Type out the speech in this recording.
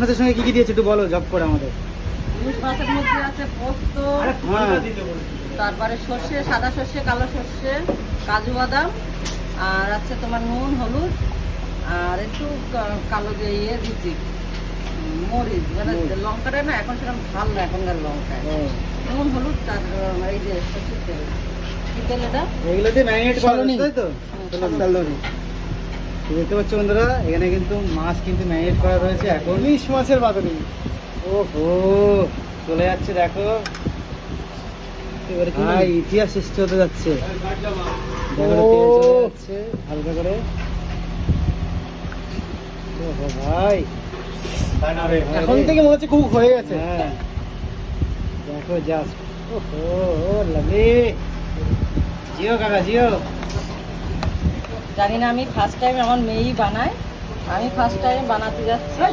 মাছের সঙ্গে কি কি দিয়েছে একটু বলো জব করে আমাদের। ইলিশ মাছের মধ্যে আছে পোস্ত, তারপরে সর্ষে, সাদা সর্ষে, কালো সর্ষে, কাজু বাদাম, আর আছে তোমার নুন, হলুদ, আর একটু কালো দিয়ে দিচ্ছি মরিচ, মানে লঙ্কাটা না এখন সেরকম ভাল না এখনকার লঙ্কা। নুন, হলুদ, তার এই যে সর্ষের তেল, কি তেল এটা? এগুলো দিয়ে ম্যারিনেট করা হয়েছে, তাই তো? সালদনি। দেখতে পাচ্ছ বন্ধুরা, এখানে কিন্তু মাছ কিন্তু ম্যারিনেট করা রয়েছে এখন। ইলিশ মাছের বাদনি। ওহো, চলে যাচ্ছে দেখো। ভাই ইতিহাস সৃষ্টি হতে যাচ্ছে। দেখো, তেল চলে যাচ্ছে হালকা করে। ওহো ভাই, এখন থেকে মনে হচ্ছে কুক হয়ে গেছে। হ্যাঁ দেখো জাস্ট, ওহো লাভলি। জিও কাকা জিও। জানি না, আমি ফার্স্ট টাইম, আমার মেয়েই বানায়, আমি ফার্স্ট টাইম বানাতে যাচ্ছি।